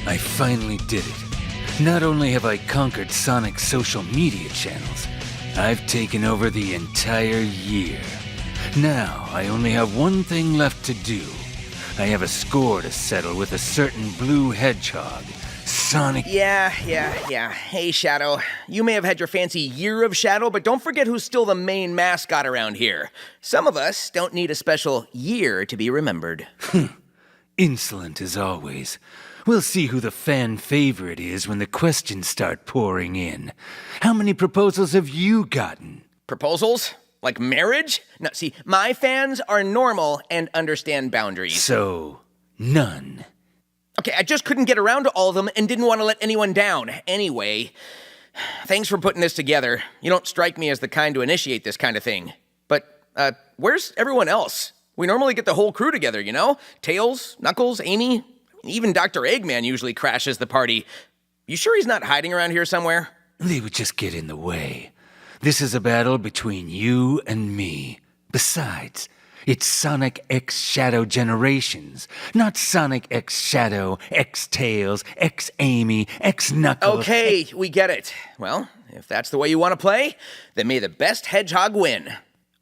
I finally did it. Not only have I conquered Sonic's social media channels, I've taken over the entire year. Now, I only have one thing left to do. I have a score to settle with a certain blue hedgehog, Sonic... Yeah. Hey, Shadow. You may have had your fancy year of Shadow, but don't forget who's still the main mascot around here. Some of us don't need a special year to be remembered. Insolent as always. We'll see who the fan favorite is when the questions start pouring in. How many proposals have you gotten? Proposals? Like marriage? No, see, my fans are normal and understand boundaries. So, none. Okay, I just couldn't get around to all of them and didn't want to let anyone down. Anyway, thanks for putting this together. You don't strike me as the kind to initiate this kind of thing. But, where's everyone else? We normally get the whole crew together, you know? Tails, Knuckles, Amy, even Dr. Eggman usually crashes the party. You sure he's not hiding around here somewhere? They would just get in the way. This is a battle between you and me. Besides, it's Sonic X Shadow Generations, not Sonic X Shadow, X Tails, X Amy, X Knuckles. Okay, we get it. Well, if that's the way you want to play, then may the best hedgehog win.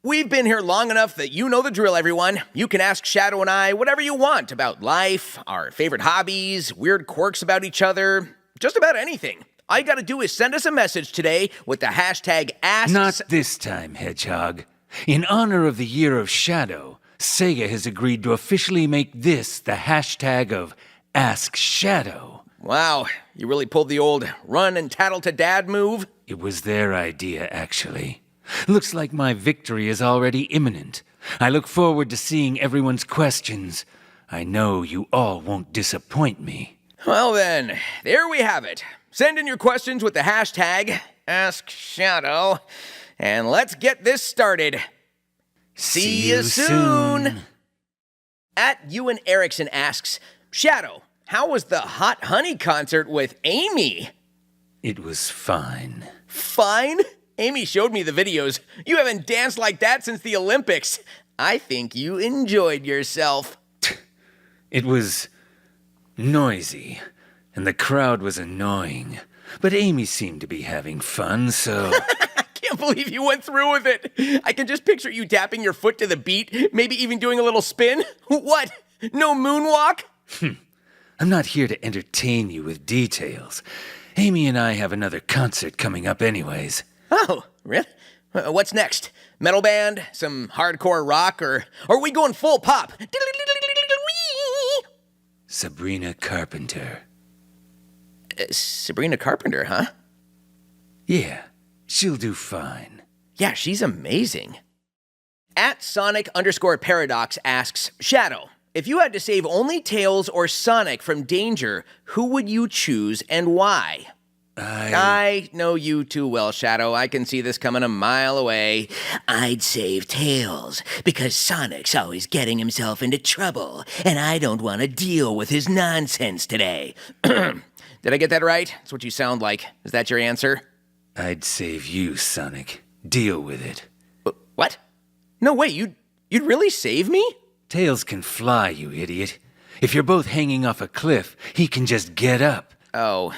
We've been here long enough that you know the drill, everyone. You can ask Shadow and I whatever you want about life, our favorite hobbies, weird quirks about each other, just about anything. All you gotta do is send us a message today with the hashtag Ask... Not this time, Hedgehog. In honor of the Year of Shadow, Sega has agreed to officially make this the hashtag of Ask Shadow. Wow, you really pulled the old run and tattle to dad move? It was their idea, actually. Looks like my victory is already imminent. I look forward to seeing everyone's questions. I know you all won't disappoint me. Well then, there we have it. Send in your questions with the hashtag AskShadow, and let's get this started. See you soon. At Ewan Erickson asks, Shadow, how was the Hot Honey concert with Amy? It was fine. Fine? Amy showed me the videos. You haven't danced like that since the Olympics. I think you enjoyed yourself. It was noisy, and the crowd was annoying. But Amy seemed to be having fun, so... I can't believe you went through with it. I can just picture you tapping your foot to the beat, maybe even doing a little spin. What? No moonwalk? I'm not here to entertain you with details. Amy and I have another concert coming up anyways. Oh, really? What's next? Metal band? Some hardcore rock? Or are we going full pop? Sabrina Carpenter. Sabrina Carpenter, huh? Yeah, she'll do fine. Yeah, she's amazing. At Sonic_Paradox asks, Shadow, if you had to save only Tails or Sonic from danger, who would you choose and why? I know you too well, Shadow. I can see this coming a mile away. I'd save Tails, because Sonic's always getting himself into trouble, and I don't want to deal with his nonsense today. Did I get that right? That's what you sound like. Is that your answer? I'd save you, Sonic. Deal with it. What? No way, you'd really save me? Tails can fly, you idiot. If you're both hanging off a cliff, he can just get up. Oh...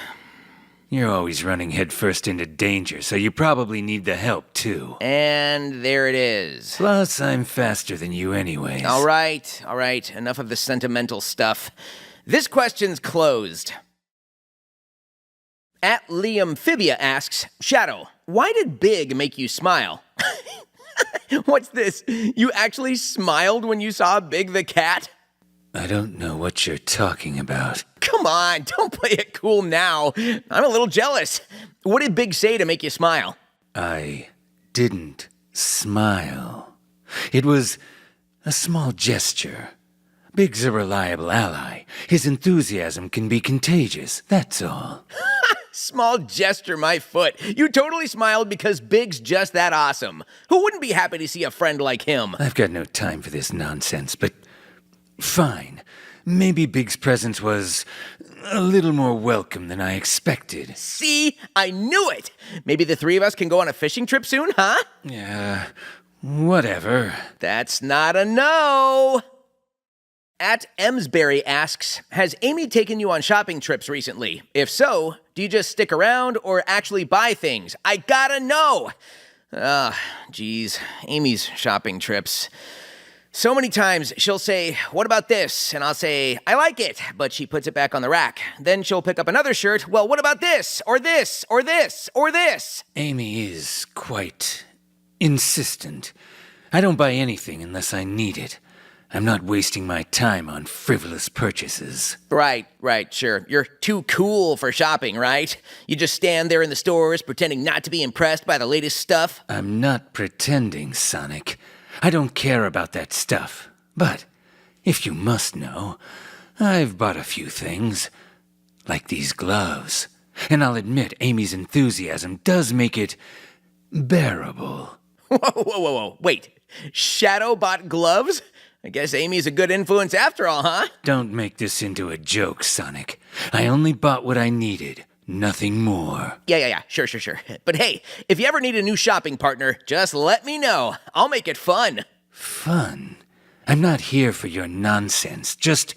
You're always running headfirst into danger, so you probably need the help, too. And there it is. Plus, I'm faster than you anyways. All right. Enough of the sentimental stuff. This question's closed. At Liamphibia asks, Shadow, why did Big make you smile? What's this? You actually smiled when you saw Big the cat? I don't know what you're talking about. Come on, don't play it cool now. I'm a little jealous. What did Big say to make you smile? I didn't smile. It was a small gesture. Big's a reliable ally. His enthusiasm can be contagious, that's all. Small gesture, my foot. You totally smiled because Big's just that awesome. Who wouldn't be happy to see a friend like him? I've got no time for this nonsense, but fine. Maybe Big's presence was a little more welcome than I expected. See? I knew it! Maybe the three of us can go on a fishing trip soon, huh? Yeah, whatever. That's not a no! At Emsbury asks, has Amy taken you on shopping trips recently? If so, do you just stick around or actually buy things? I gotta know! Geez, Amy's shopping trips. So many times she'll say, what about this? And I'll say, I like it, but she puts it back on the rack. Then she'll pick up another shirt. Well, what about this? Or this? Or this? Or this? Amy is quite insistent. I don't buy anything unless I need it. I'm not wasting my time on frivolous purchases. Right, sure. You're too cool for shopping, right? You just stand there in the stores pretending not to be impressed by the latest stuff? I'm not pretending, Sonic. I don't care about that stuff. But, if you must know, I've bought a few things. Like these gloves. And I'll admit Amy's enthusiasm does make it bearable. Whoa. Wait, Shadow bought gloves? I guess Amy's a good influence after all, huh? Don't make this into a joke, Sonic. I only bought what I needed, nothing more. Yeah, sure. But hey, if you ever need a new shopping partner, just let me know. I'll make it fun. Fun? I'm not here for your nonsense. Just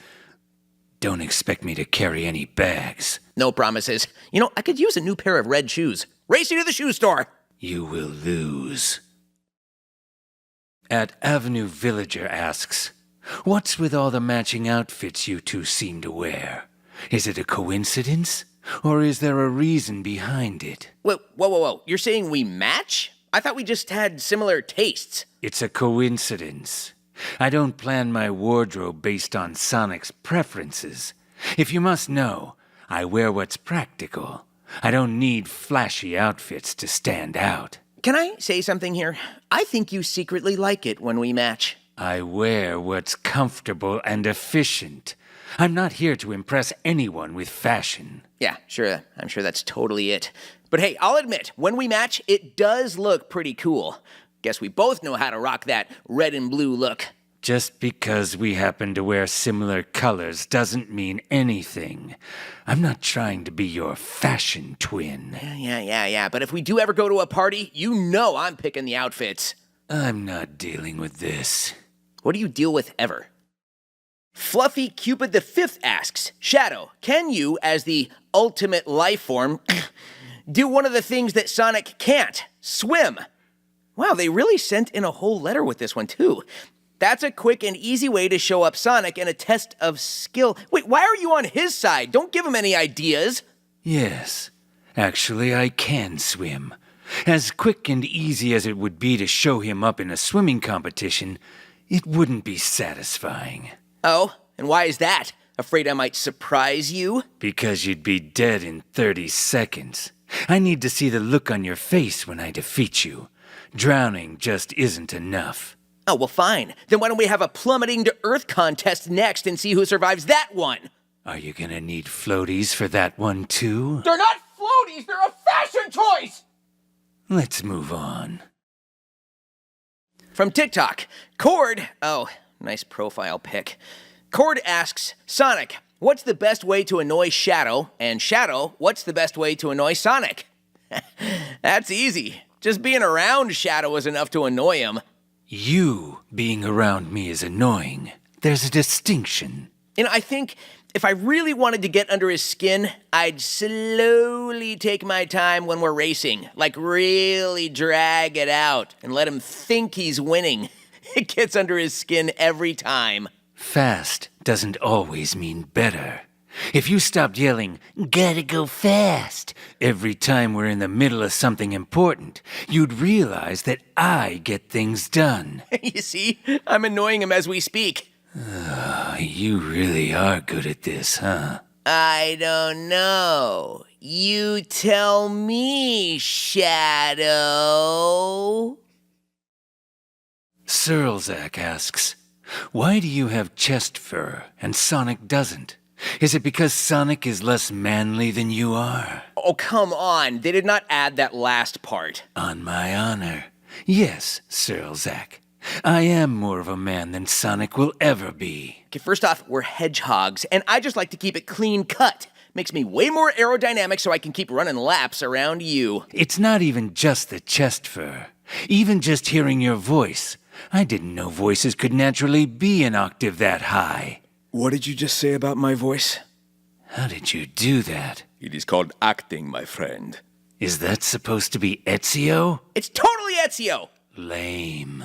don't expect me to carry any bags. No promises. You know, I could use a new pair of red shoes. Race you to the shoe store. You will lose. At Avenue Villager asks, what's with all the matching outfits you two seem to wear? Is it a coincidence? Or is there a reason behind it? Whoa. You're saying we match? I thought we just had similar tastes. It's a coincidence. I don't plan my wardrobe based on Sonic's preferences. If you must know, I wear what's practical. I don't need flashy outfits to stand out. Can I say something here? I think you secretly like it when we match. I wear what's comfortable and efficient. I'm not here to impress anyone with fashion. Yeah, sure. I'm sure that's totally it. But hey, I'll admit, when we match, it does look pretty cool. Guess we both know how to rock that red and blue look. Just because we happen to wear similar colors doesn't mean anything. I'm not trying to be your fashion twin. Yeah. But if we do ever go to a party, you know I'm picking the outfits. I'm not dealing with this. What do you deal with ever? Fluffy Cupid the Fifth asks, Shadow, can you, as the ultimate life form, do one of the things that Sonic can't? Swim. Wow, they really sent in a whole letter with this one, too. That's a quick and easy way to show up Sonic in a test of skill. Wait, why are you on his side? Don't give him any ideas. Yes, actually I can swim. As quick and easy as it would be to show him up in a swimming competition, it wouldn't be satisfying. Oh, and why is that? Afraid I might surprise you? Because you'd be dead in 30 seconds. I need to see the look on your face when I defeat you. Drowning just isn't enough. Oh, well, fine. Then why don't we have a plummeting to Earth contest next and see who survives that one? Are you gonna need floaties for that one, too? They're not floaties! They're a fashion choice! Let's move on. From TikTok, Cord... Oh, nice profile pic. Cord asks, Sonic, what's the best way to annoy Shadow? And Shadow, what's the best way to annoy Sonic? That's easy. Just being around Shadow is enough to annoy him. You being around me is annoying. There's a distinction. And I think if I really wanted to get under his skin, I'd slowly take my time when we're racing. Like really drag it out and let him think he's winning. It gets under his skin every time. Fast doesn't always mean better. If you stopped yelling, "Gotta go fast," every time we're in the middle of something important, you'd realize that I get things done. You see? I'm annoying him as we speak. You really are good at this, huh? I don't know. You tell me, Shadow. Searlzak asks, why do you have chest fur and Sonic doesn't? Is it because Sonic is less manly than you are? Oh, come on. They did not add that last part. On my honor. Yes, Searlzak. I am more of a man than Sonic will ever be. Okay, first off, we're hedgehogs, and I just like to keep it clean cut. Makes me way more aerodynamic so I can keep running laps around you. It's not even just the chest fur. Even just hearing your voice. I didn't know voices could naturally be an octave that high. What did you just say about my voice? How did you do that? It is called acting, my friend. Is that supposed to be Ezio? It's totally Ezio! Lame.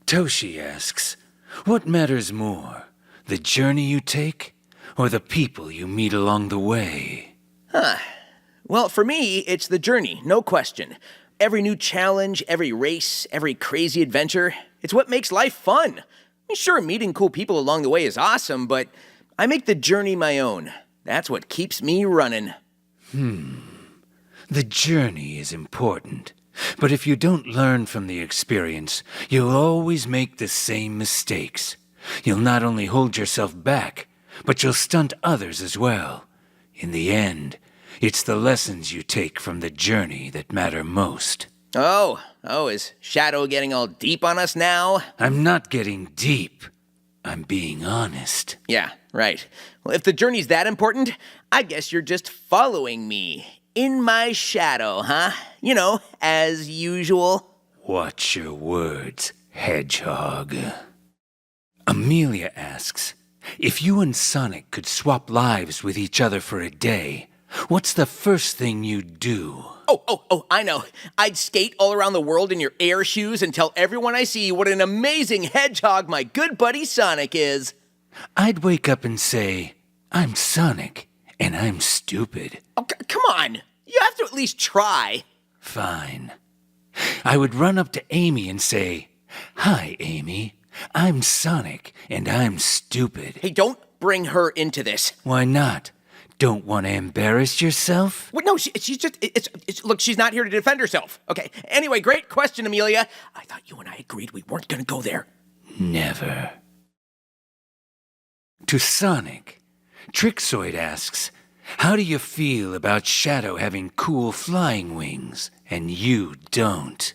Toshi asks, what matters more, the journey you take or the people you meet along the way? Well, for me, it's the journey, no question. Every new challenge, every race, every crazy adventure, it's what makes life fun. I mean, sure, meeting cool people along the way is awesome, but I make the journey my own. That's what keeps me running. The journey is important, but if you don't learn from the experience, you'll always make the same mistakes. You'll not only hold yourself back, but you'll stunt others as well. In the end, it's the lessons you take from the journey that matter most. Oh, is Shadow getting all deep on us now? I'm not getting deep. I'm being honest. Yeah, right. Well, if the journey's that important, I guess you're just following me. In my shadow, huh? You know, as usual. Watch your words, hedgehog. Amelia asks, if you and Sonic could swap lives with each other for a day, what's the first thing you'd do? Oh, I know. I'd skate all around the world in your air shoes and tell everyone I see what an amazing hedgehog my good buddy Sonic is. I'd wake up and say, I'm Sonic, and I'm stupid. Oh, come on. You have to at least try. Fine. I would run up to Amy and say, hi, Amy. I'm Sonic, and I'm stupid. Hey, don't bring her into this. Why not? Don't want to embarrass yourself? Well, no, she's just... Look, she's not here to defend herself. Okay, anyway, great question, Amelia. I thought you and I agreed we weren't going to go there. Never. To Sonic, Trixoid asks, how do you feel about Shadow having cool flying wings, and you don't?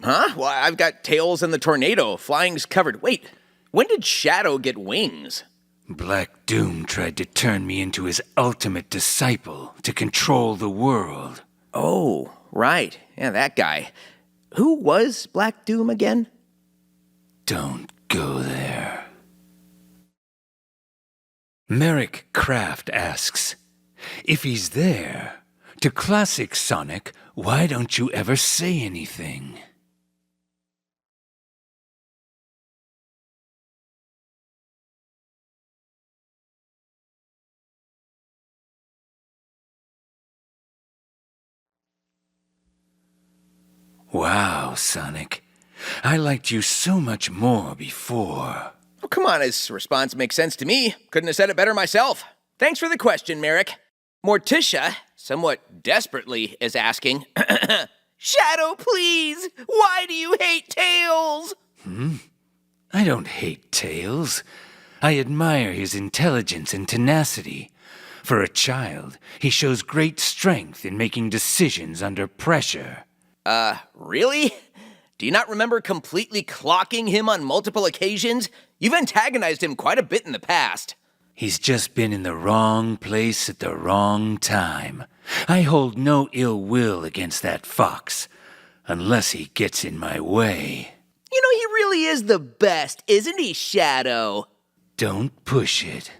Huh? Well, I've got Tails and the Tornado. Flying's covered. Wait, when did Shadow get wings? Black Doom tried to turn me into his ultimate disciple to control the world. Oh, right. Yeah, that guy. Who was Black Doom again? Don't go there. Merrick Kraft asks, if he's there, to classic Sonic, why don't you ever say anything? Wow, Sonic. I liked you so much more before. Oh, come on, his response makes sense to me. Couldn't have said it better myself. Thanks for the question, Merrick. Morticia, somewhat desperately, is asking, Shadow, please! Why do you hate Tails? I don't hate Tails. I admire his intelligence and tenacity. For a child, he shows great strength in making decisions under pressure. Really? Do you not remember completely clocking him on multiple occasions? You've antagonized him quite a bit in the past. He's just been in the wrong place at the wrong time. I hold no ill will against that fox, unless he gets in my way. You know, he really is the best, isn't he, Shadow? Don't push it.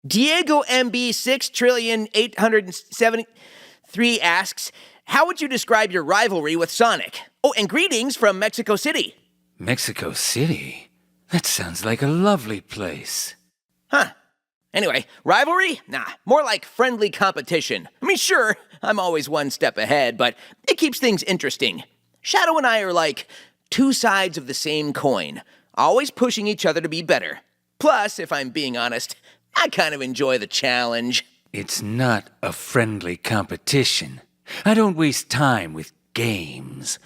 Diego MB 6,873 asks, how would you describe your rivalry with Sonic? Oh, and greetings from Mexico City. Mexico City? That sounds like a lovely place. Huh. Anyway, rivalry? Nah, more like friendly competition. I mean, sure, I'm always one step ahead, but it keeps things interesting. Shadow and I are like two sides of the same coin, always pushing each other to be better. Plus, if I'm being honest, I kind of enjoy the challenge. It's not a friendly competition. I don't waste time with games.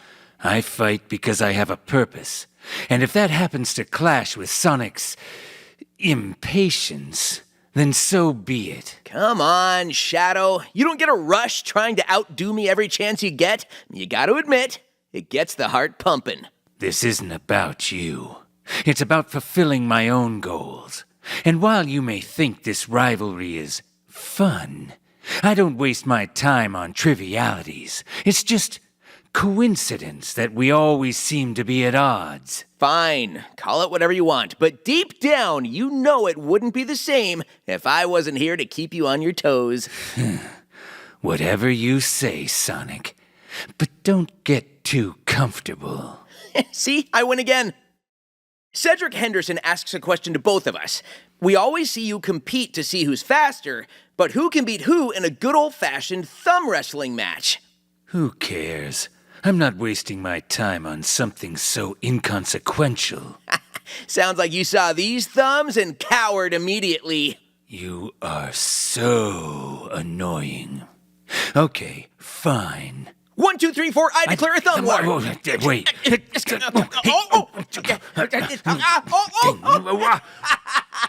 I fight because I have a purpose. And if that happens to clash with Sonic's impatience, then so be it. Come on, Shadow. You don't get a rush trying to outdo me every chance you get. You gotta admit, it gets the heart pumping. This isn't about you. It's about fulfilling my own goals. And while you may think this rivalry is fun, I don't waste my time on trivialities. It's just coincidence that we always seem to be at odds. Fine, call it whatever you want, but deep down, you know it wouldn't be the same if I wasn't here to keep you on your toes. Whatever you say, Sonic. But don't get too comfortable. See, I win again. Cedric Henderson asks a question to both of us. We always see you compete to see who's faster, but who can beat who in a good old-fashioned thumb wrestling match? Who cares? I'm not wasting my time on something so inconsequential. Sounds like you saw these thumbs and cowered immediately. You are so annoying. Okay, fine. 1, 2, 3, 4, I declare a thumb war. Wait.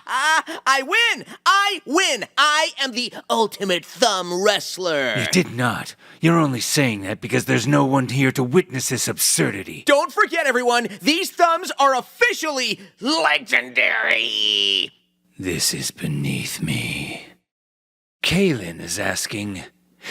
I win! I win! I am the ultimate thumb wrestler. You did not. You're only saying that because there's no one here to witness this absurdity. Don't forget, everyone, these thumbs are officially legendary. This is beneath me. Kaylin is asking,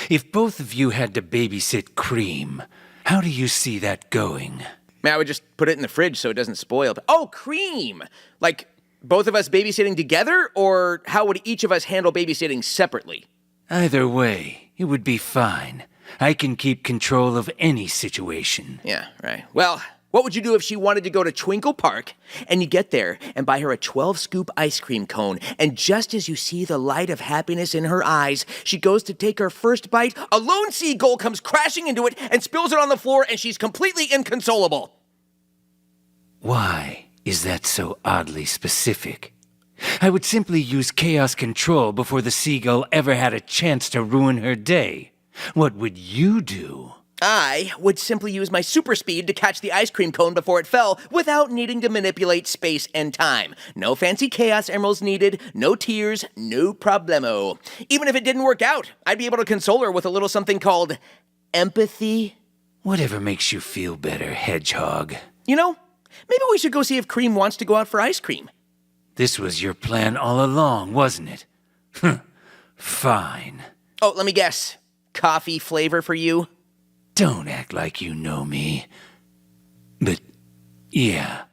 if both of you had to babysit Cream, how do you see that going? I would just put it in the fridge so it doesn't spoil. Oh, Cream! Like, both of us babysitting together, or how would each of us handle babysitting separately? Either way, it would be fine. I can keep control of any situation. Yeah, right. Well, what would you do if she wanted to go to Twinkle Park, and you get there and buy her a 12-scoop ice cream cone, and just as you see the light of happiness in her eyes, she goes to take her first bite, a lone seagull comes crashing into it and spills it on the floor, and she's completely inconsolable? Why is that so oddly specific? I would simply use chaos control before the seagull ever had a chance to ruin her day. What would you do? I would simply use my super speed to catch the ice cream cone before it fell without needing to manipulate space and time. No fancy chaos emeralds needed, no tears, no problemo. Even if it didn't work out, I'd be able to console her with a little something called empathy. Whatever makes you feel better, Hedgehog. You know, maybe we should go see if Cream wants to go out for ice cream. This was your plan all along, wasn't it? Fine. Oh, let me guess. Coffee flavor for you? Don't act like you know me. But, yeah.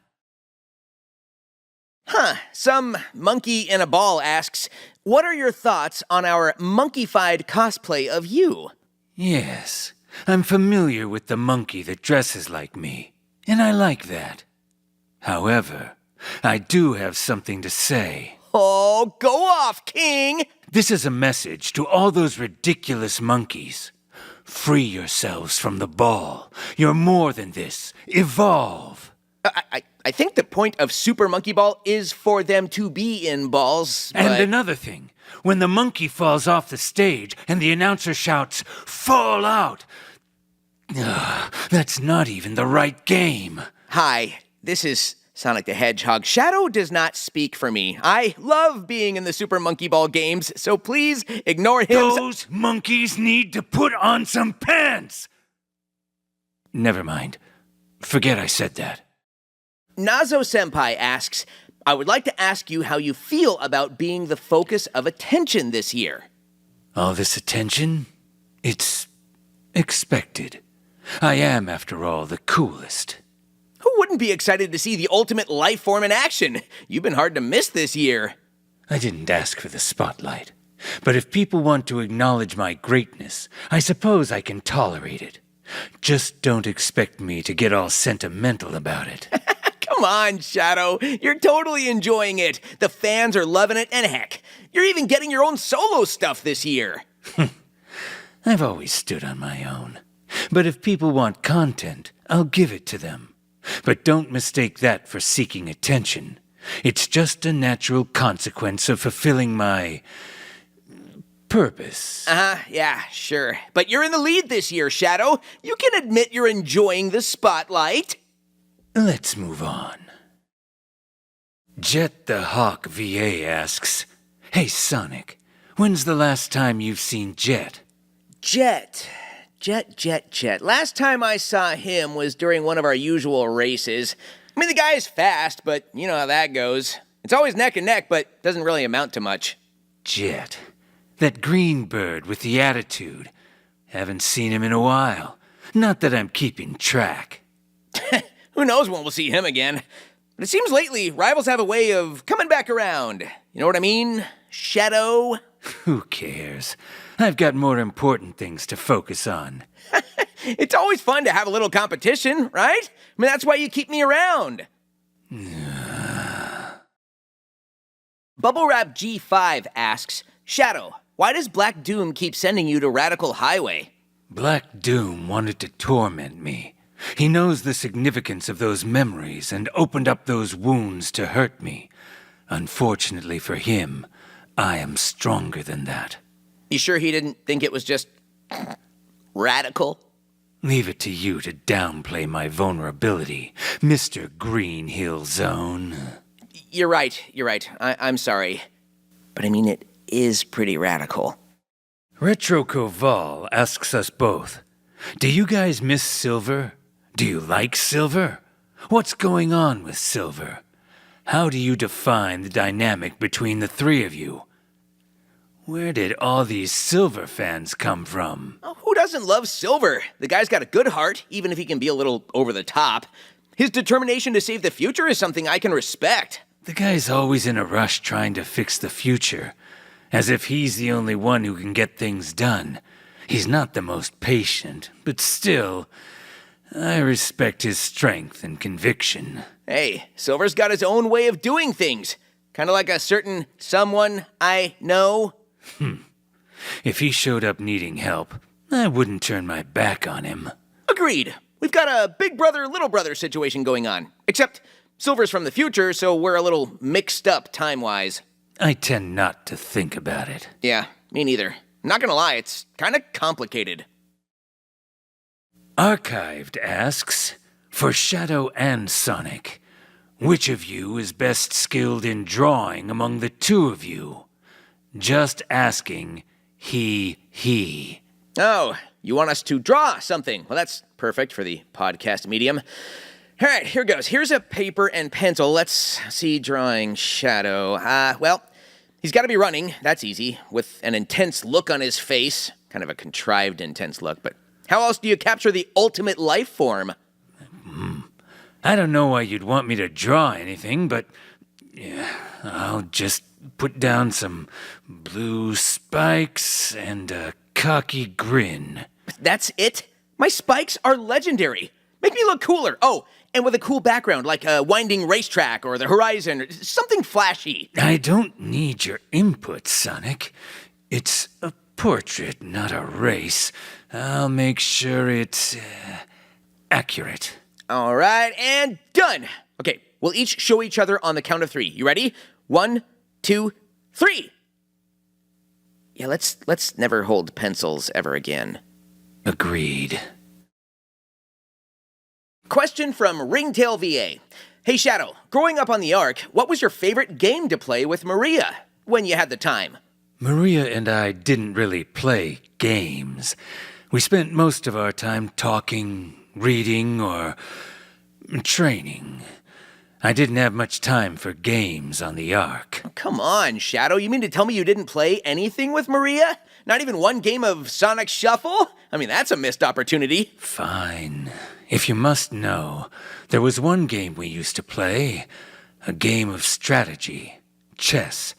Some monkey in a ball asks, what are your thoughts on our monkeyfied cosplay of you? Yes, I'm familiar with the monkey that dresses like me, and I like that. However, I do have something to say. Oh, go off, King! This is a message to all those ridiculous monkeys. Free yourselves from the ball. You're more than this. Evolve. I think the point of Super Monkey Ball is for them to be in balls, but... And another thing. When the monkey falls off the stage and the announcer shouts, "Fall out!" That's not even the right game. Hi, this is Sonic the Hedgehog. Shadow does not speak for me. I love being in the Super Monkey Ball games, so please ignore him. Those monkeys need to put on some pants! Never mind. Forget I said that. Nazo-senpai asks, I would like to ask you how you feel about being the focus of attention this year. All this attention? It's expected. I am, after all, the coolest. Who wouldn't be excited to see the ultimate life form in action? You've been hard to miss this year. I didn't ask for the spotlight. But if people want to acknowledge my greatness, I suppose I can tolerate it. Just don't expect me to get all sentimental about it. Come on, Shadow. You're totally enjoying it. The fans are loving it, and heck, you're even getting your own solo stuff this year. I've always stood on my own. But if people want content, I'll give it to them. But don't mistake that for seeking attention. It's just a natural consequence of fulfilling my purpose. Yeah, sure. But you're in the lead this year, Shadow. You can admit you're enjoying the spotlight. Let's move on. Jet the Hawk VA asks, "Hey Sonic, when's the last time you've seen Jet?" Jet. Last time I saw him was during one of our usual races. I mean, the guy is fast, but you know how that goes. It's always neck and neck, but doesn't really amount to much. Jet. That green bird with the attitude. Haven't seen him in a while. Not that I'm keeping track. Who knows when we'll see him again? But it seems lately rivals have a way of coming back around. You know what I mean? Shadow? Who cares? I've got more important things to focus on. It's always fun to have a little competition, right? I mean, that's why you keep me around. Bubble Wrap G5 asks, Shadow, why does Black Doom keep sending you to Radical Highway? Black Doom wanted to torment me. He knows the significance of those memories and opened up those wounds to hurt me. Unfortunately for him, I am stronger than that. You sure he didn't think it was just radical? Leave it to you to downplay my vulnerability, Mr. Green Hill Zone. You're right. I'm sorry. But I mean, it is pretty radical. Retro Koval asks us both, do you guys miss Silver? Do you like Silver? What's going on with Silver? How do you define the dynamic between the three of you? Where did all these Silver fans come from? Oh, who doesn't love Silver? The guy's got a good heart, even if he can be a little over the top. His determination to save the future is something I can respect. The guy's always in a rush trying to fix the future, as if he's the only one who can get things done. He's not the most patient, but still, I respect his strength and conviction. Hey, Silver's got his own way of doing things. Kind of like a certain someone I know. If he showed up needing help, I wouldn't turn my back on him. Agreed. We've got a big brother, little brother situation going on. Except Silver's from the future, so we're a little mixed up time-wise. I tend not to think about it. Yeah, me neither. I'm not gonna lie, it's kind of complicated. Archived asks, for Shadow and Sonic, which of you is best skilled in drawing among the two of you? Just asking, he. Oh, you want us to draw something? Well, that's perfect for the podcast medium. All right, here goes. Here's a paper and pencil. Let's see, drawing Shadow. Well, he's got to be running. That's easy, with an intense look on his face. Kind of a contrived intense look, but how else do you capture the ultimate life form? I don't know why you'd want me to draw anything, but yeah, I'll just put down some blue spikes and a cocky grin. That's it? My spikes are legendary. Make me look cooler. Oh, and with a cool background, like a winding racetrack or the horizon, or something flashy. I don't need your input, Sonic. It's a portrait, not a race. I'll make sure it's accurate. All right, and done. Okay, we'll each show each other on the count of 3. You ready? 1, 2, 3. Yeah, let's never hold pencils ever again. Agreed. Question from Ringtail VA. Hey Shadow, growing up on the Ark, what was your favorite game to play with Maria when you had the time? Maria and I didn't really play games. We spent most of our time talking, reading, or training. I didn't have much time for games on the Ark. Come on, Shadow. You mean to tell me you didn't play anything with Maria? Not even one game of Sonic Shuffle? I mean, that's a missed opportunity. Fine. If you must know, there was one game we used to play. A game of strategy. Chess.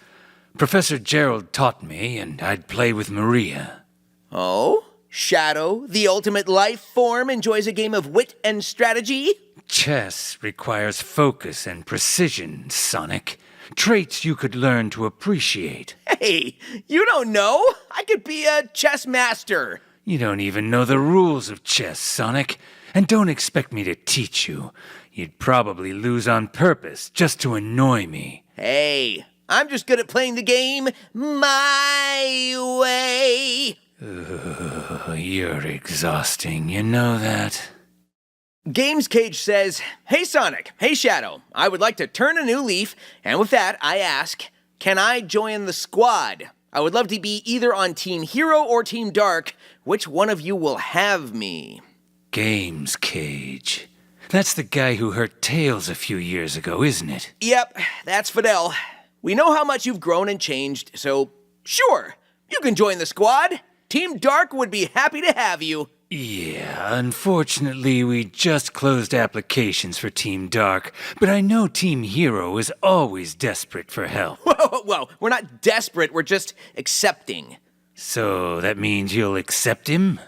Professor Gerald taught me, and I'd play with Maria. Oh? Shadow, the ultimate life form, enjoys a game of wit and strategy? Chess requires focus and precision, Sonic. Traits you could learn to appreciate. Hey, you don't know. I could be a chess master. You don't even know the rules of chess, Sonic. And don't expect me to teach you. You'd probably lose on purpose just to annoy me. Hey, I'm just good at playing the game my way. You're exhausting, you know that? Games Cage says, Hey Sonic, hey Shadow, I would like to turn a new leaf, and with that I ask, can I join the squad? I would love to be either on Team Hero or Team Dark. Which one of you will have me? Games Cage. That's the guy who hurt Tails a few years ago, isn't it? Yep, that's Fidel. We know how much you've grown and changed, so sure, you can join the squad. Team Dark would be happy to have you. Yeah, unfortunately, we just closed applications for Team Dark, but I know Team Hero is always desperate for help. Whoa, we're not desperate, we're just accepting. So that means you'll accept him?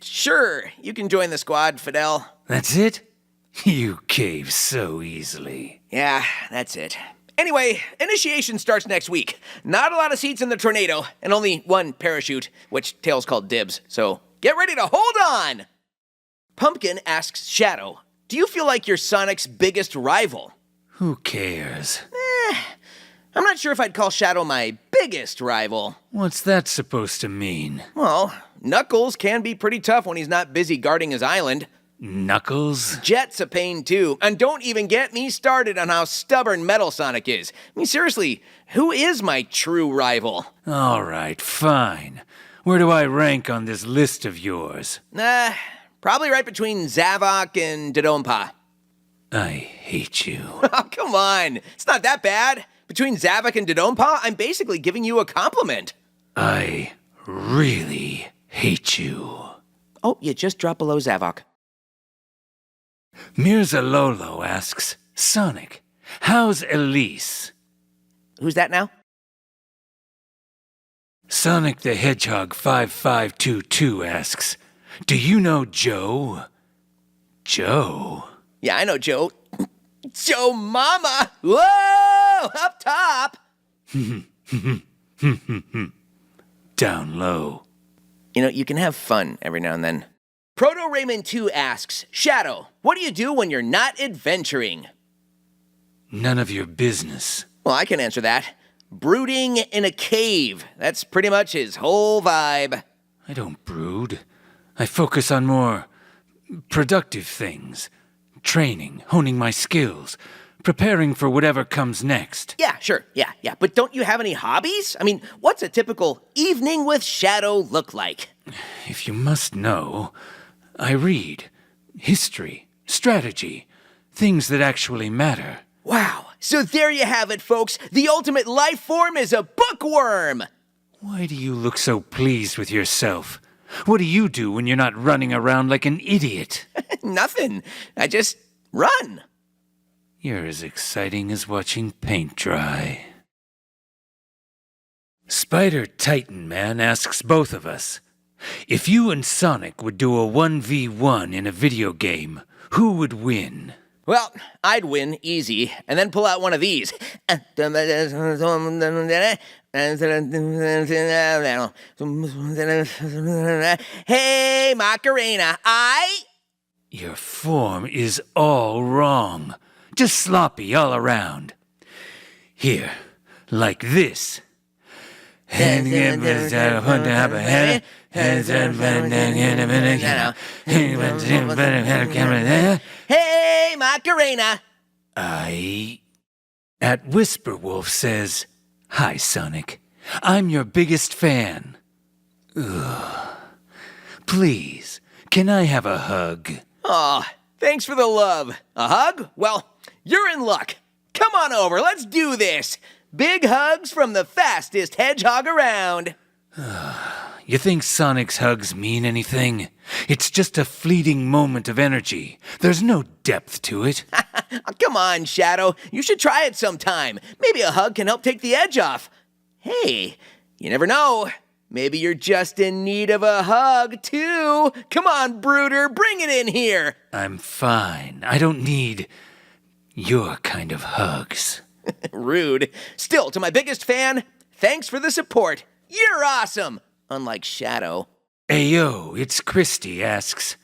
Sure, you can join the squad, Fidel. That's it? You cave so easily. Yeah, that's it. Anyway, initiation starts next week. Not a lot of seats in the tornado, and only one parachute, which Tails called dibs, so get ready to hold on! Pumpkin asks Shadow, do you feel like you're Sonic's biggest rival? Who cares? I'm not sure if I'd call Shadow my biggest rival. What's that supposed to mean? Well, Knuckles can be pretty tough when he's not busy guarding his island. Knuckles? Jet's a pain too, and don't even get me started on how stubborn Metal Sonic is. I mean, seriously, who is my true rival? All right, fine. Where do I rank on this list of yours? Probably right between Zavok and Dodonpa. I hate you. Oh, come on. It's not that bad. Between Zavok and Dodonpa, I'm basically giving you a compliment. I really hate you. Oh, you just dropped below Zavok. Mirza Lolo asks, Sonic, how's Elise? Who's that now? Sonic the Hedgehog 5522 asks, do you know Joe? Joe? Yeah, I know Joe. Joe Mama! Whoa! Up top! Down low. You know, you can have fun every now and then. Proto Raymond 2 asks, Shadow, what do you do when you're not adventuring? None of your business. Well, I can answer that. Brooding in a cave. That's pretty much his whole vibe. I don't brood. I focus on more productive things. Training, honing my skills, preparing for whatever comes next. Yeah, sure, yeah. But don't you have any hobbies? I mean, what's a typical evening with Shadow look like? If you must know, I read. History, strategy, things that actually matter. Wow, so there you have it, folks. The ultimate life form is a bookworm! Why do you look so pleased with yourself? What do you do when you're not running around like an idiot? Nothing. I just run. You're as exciting as watching paint dry. Spider Titan Man asks both of us, if you and Sonic would do a 1v1 in a video game, who would win? Well, I'd win easy, and then pull out one of these. Hey, Macarena, Your form is all wrong. Just sloppy all around. Here, like this. Hey, Macarena! At Whisper Wolf says, hi, Sonic. I'm your biggest fan. Ugh. Please, can I have a hug? Aw, thanks for the love. A hug? Well, you're in luck. Come on over, let's do this. Big hugs from the fastest hedgehog around. You think Sonic's hugs mean anything? It's just a fleeting moment of energy. There's no depth to it. Come on, Shadow. You should try it sometime. Maybe a hug can help take the edge off. Hey, you never know. Maybe you're just in need of a hug, too. Come on, Brooder, bring it in here. I'm fine. I don't need your kind of hugs. Rude. Still, to my biggest fan, thanks for the support. You're awesome. Unlike Shadow. Ayo, it's Christy asks,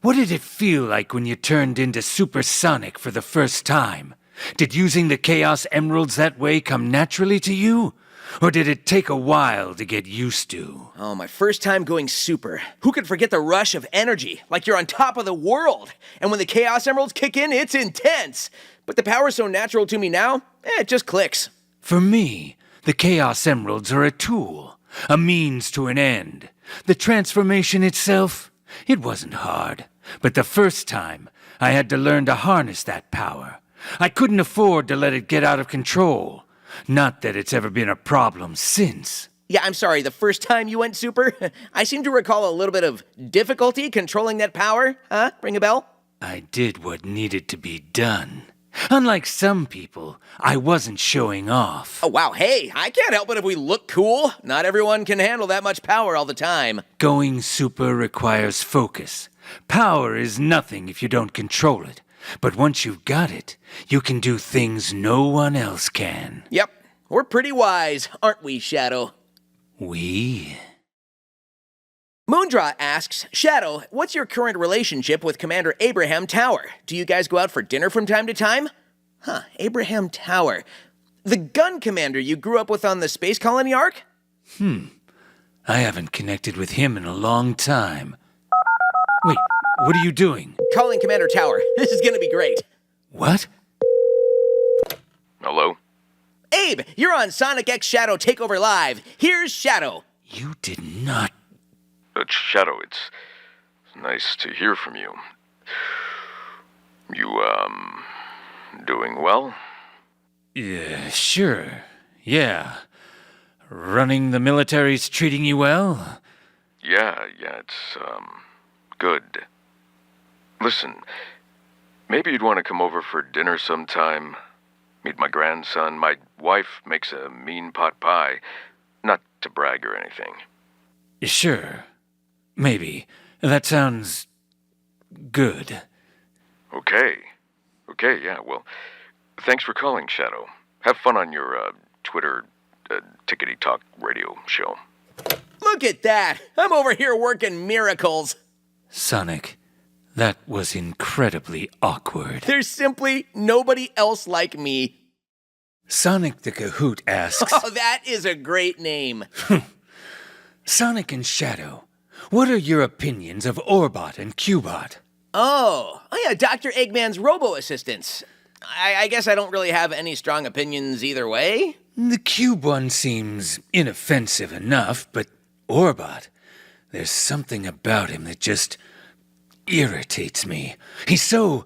what did it feel like when you turned into Super Sonic for the first time? Did using the Chaos Emeralds that way come naturally to you? Or did it take a while to get used to? Oh, my first time going super. Who could forget the rush of energy, like you're on top of the world? And when the Chaos Emeralds kick in, it's intense. But the power's so natural to me now, it just clicks. For me, the Chaos Emeralds are a tool, a means to an end. The transformation itself, it wasn't hard. But the first time, I had to learn to harness that power. I couldn't afford to let it get out of control. Not that it's ever been a problem since. Yeah, I'm sorry, the first time you went super? I seem to recall a little bit of difficulty controlling that power. Huh? Ring a bell? I did what needed to be done. Unlike some people, I wasn't showing off. Oh, wow, hey, I can't help it if we look cool. Not everyone can handle that much power all the time. Going super requires focus. Power is nothing if you don't control it. But once you've got it, you can do things no one else can. Yep, we're pretty wise, aren't we, Shadow? We? Moondraw asks, Shadow, what's your current relationship with Commander Abraham Tower? Do you guys go out for dinner from time to time? Huh, Abraham Tower. The gun commander you grew up with on the space colony arc? I haven't connected with him in a long time. Wait, what are you doing? Calling Commander Tower. This is gonna be great. What? Hello? Abe, you're on Sonic X Shadow Takeover Live. Here's Shadow. You did not... Shadow, it's nice to hear from you. You, doing well? Yeah, sure. Yeah. Running the military's treating you well? Yeah, it's, good. Listen, maybe you'd want to come over for dinner sometime. Meet my grandson. My wife makes a mean pot pie. Not to brag or anything. Sure. Maybe. That sounds... good. Okay, yeah, well, thanks for calling, Shadow. Have fun on your, Twitter, Tickety Talk radio show. Look at that. I'm over here working miracles. Sonic, that was incredibly awkward. There's simply nobody else like me. Sonic the Kahoot asks... Oh, that is a great name. Sonic and Shadow, what are your opinions of Orbot and Cubot? Oh yeah, Dr. Eggman's robo-assistants. I guess I don't really have any strong opinions either way. The Cube one seems inoffensive enough, but Orbot, there's something about him that just irritates me. He's so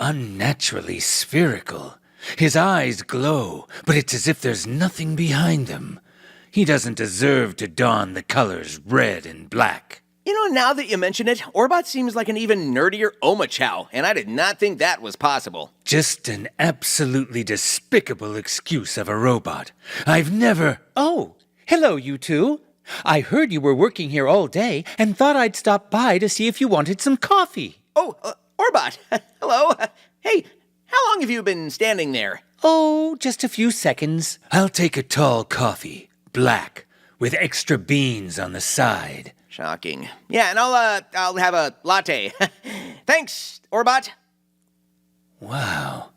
unnaturally spherical. His eyes glow, but it's as if there's nothing behind them. He doesn't deserve to don the colors red and black. You know, now that you mention it, Orbot seems like an even nerdier Omachow, and I did not think that was possible. Just an absolutely despicable excuse of a robot. I've never... Oh, hello, you two. I heard you were working here all day and thought I'd stop by to see if you wanted some coffee. Oh, Orbot, hello. Hey, how long have you been standing there? Oh, just a few seconds. I'll take a tall coffee, black, with extra beans on the side. Shocking. Yeah, and I'll have a latte. Thanks, Orbot. Wow,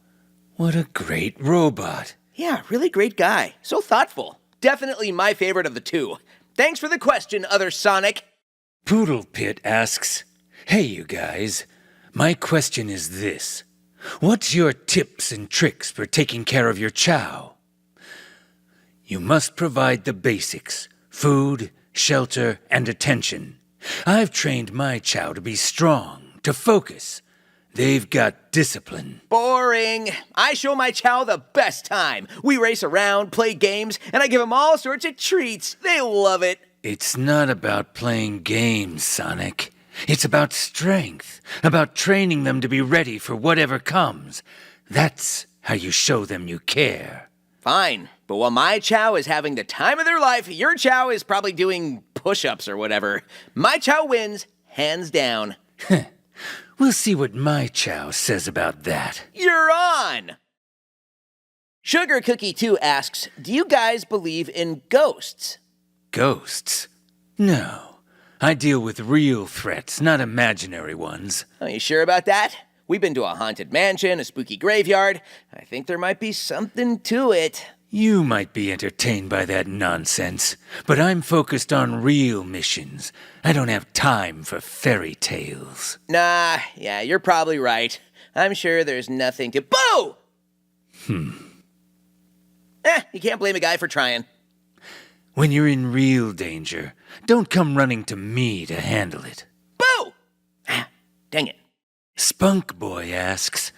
what a great robot. Yeah, really great guy. So thoughtful. Definitely my favorite of the two. Thanks for the question, other Sonic. Poodle Pit asks, hey you guys, my question is this. What's your tips and tricks for taking care of your chow? You must provide the basics, food, shelter, and attention. I've trained my chow to be strong, to focus. They've got discipline. Boring. I show my chow the best time. We race around, play games, and I give them all sorts of treats. They love it. It's not about playing games, Sonic. It's about strength, about training them to be ready for whatever comes. That's how you show them you care. Fine, but while my chow is having the time of their life, your chow is probably doing push-ups or whatever. My chow wins, hands down. We'll see what my chow says about that. You're on! Sugar Cookie 2 asks, do you guys believe in ghosts? Ghosts? No. I deal with real threats, not imaginary ones. Are you sure about that? We've been to a haunted mansion, a spooky graveyard. I think there might be something to it. You might be entertained by that nonsense, but I'm focused on real missions. I don't have time for fairy tales. Nah, yeah, you're probably right. I'm sure there's nothing to... Boo! You can't blame a guy for trying. When you're in real danger, don't come running to me to handle it. Boo! Dang it. Spunk Boy asks,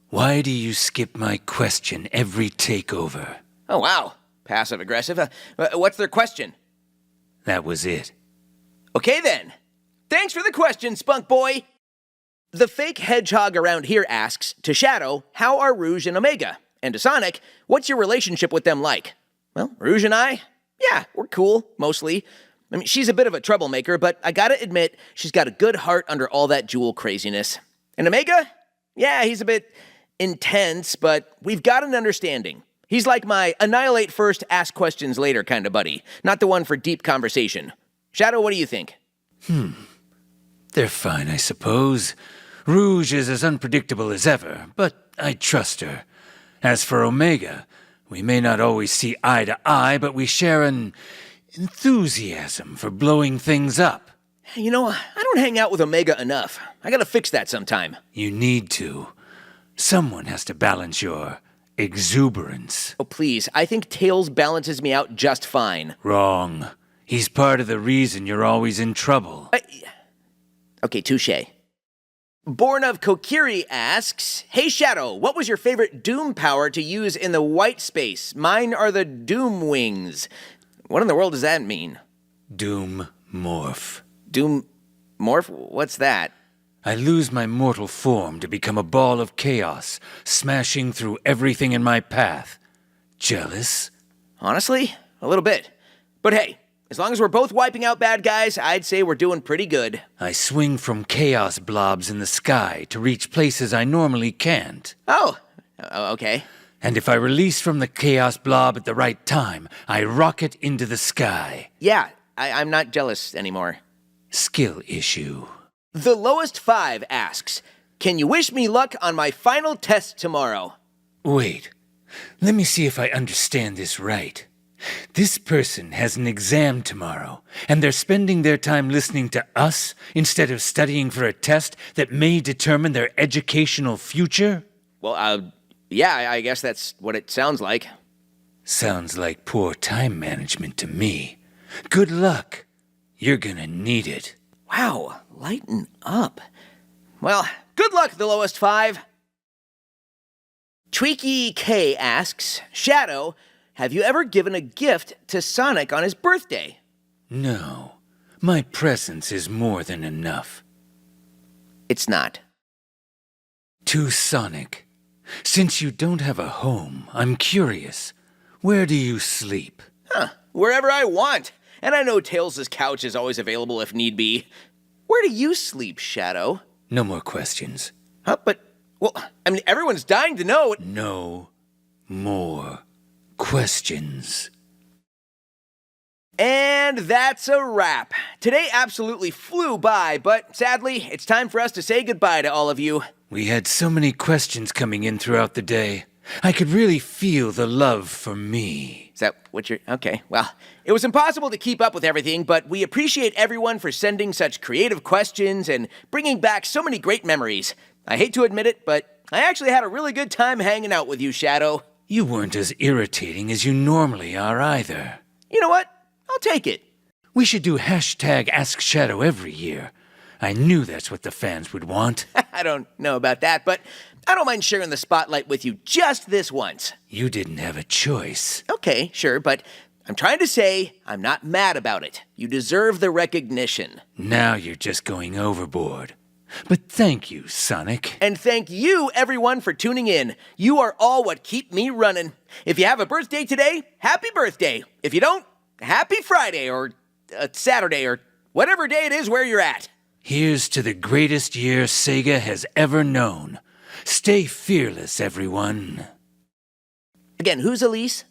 why do you skip my question every takeover? Oh, wow. Passive-aggressive. What's their question? That was it. Okay then. Thanks for the question, Spunk Boy. The fake hedgehog around here asks, to Shadow, how are Rouge and Omega? And to Sonic, what's your relationship with them like? Well, Rouge and I? Yeah, we're cool, mostly. I mean, she's a bit of a troublemaker, but I gotta admit, she's got a good heart under all that Jewel craziness. And Omega? Yeah, he's a bit intense, but we've got an understanding. He's like my annihilate first, ask questions later kind of buddy, not the one for deep conversation. Shadow, what do you think? They're fine, I suppose. Rouge is as unpredictable as ever, but I trust her. As for Omega, we may not always see eye to eye, but we share an enthusiasm for blowing things up. You know, I don't hang out with Omega enough. I gotta fix that sometime. You need to. Someone has to balance your exuberance. Oh, please, I think Tails balances me out just fine. Wrong. He's part of the reason you're always in trouble. Okay, touche. Born of Kokiri asks, Hey Shadow, what was your favorite Doom power to use in the white space? Mine are the Doom Wings. What in the world does that mean? Doom Morph. Doom Morph? What's that? I lose my mortal form to become a ball of chaos, smashing through everything in my path. Jealous? Honestly, a little bit. But hey, as long as we're both wiping out bad guys, I'd say we're doing pretty good. I swing from chaos blobs in the sky to reach places I normally can't. Oh, okay. And if I release from the chaos blob at the right time, I rocket into the sky. Yeah, I'm not jealous anymore. Skill issue. The Lowest 5 asks, Can you wish me luck on my final test tomorrow? Wait, let me see if I understand this right. This person has an exam tomorrow, and they're spending their time listening to us instead of studying for a test that may determine their educational future? Well, yeah, I guess that's what it sounds like. Sounds like poor time management to me. Good luck. You're gonna need it. Wow, lighten up. Well, good luck, The Lowest 5. Tweaky K asks, Shadow, have you ever given a gift to Sonic on his birthday? No. My presence is more than enough. It's not. To Sonic, since you don't have a home, I'm curious. Where do you sleep? Wherever I want. And I know Tails' couch is always available if need be. Where do you sleep, Shadow? No more questions. Well, I mean, everyone's dying to know. No more questions. And that's a wrap. Today absolutely flew by, but sadly, it's time for us to say goodbye to all of you. We had so many questions coming in throughout the day. I could really feel the love for me. Is that what you're... Okay, well, it was impossible to keep up with everything, but we appreciate everyone for sending such creative questions and bringing back so many great memories. I hate to admit it, but I actually had a really good time hanging out with you, Shadow. You weren't as irritating as you normally are either. You know what? I'll take it. We should do hashtag Ask Shadow every year. I knew that's what the fans would want. I don't know about that, but I don't mind sharing the spotlight with you just this once. You didn't have a choice. Okay, sure, but I'm trying to say I'm not mad about it. You deserve the recognition. Now you're just going overboard. But thank you, Sonic. And thank you, everyone, for tuning in. You are all what keep me running. If you have a birthday today, happy birthday. If you don't, happy Friday or Saturday or whatever day it is where you're at. Here's to the greatest year Sega has ever known. Stay fearless, everyone. Again, who's Elise?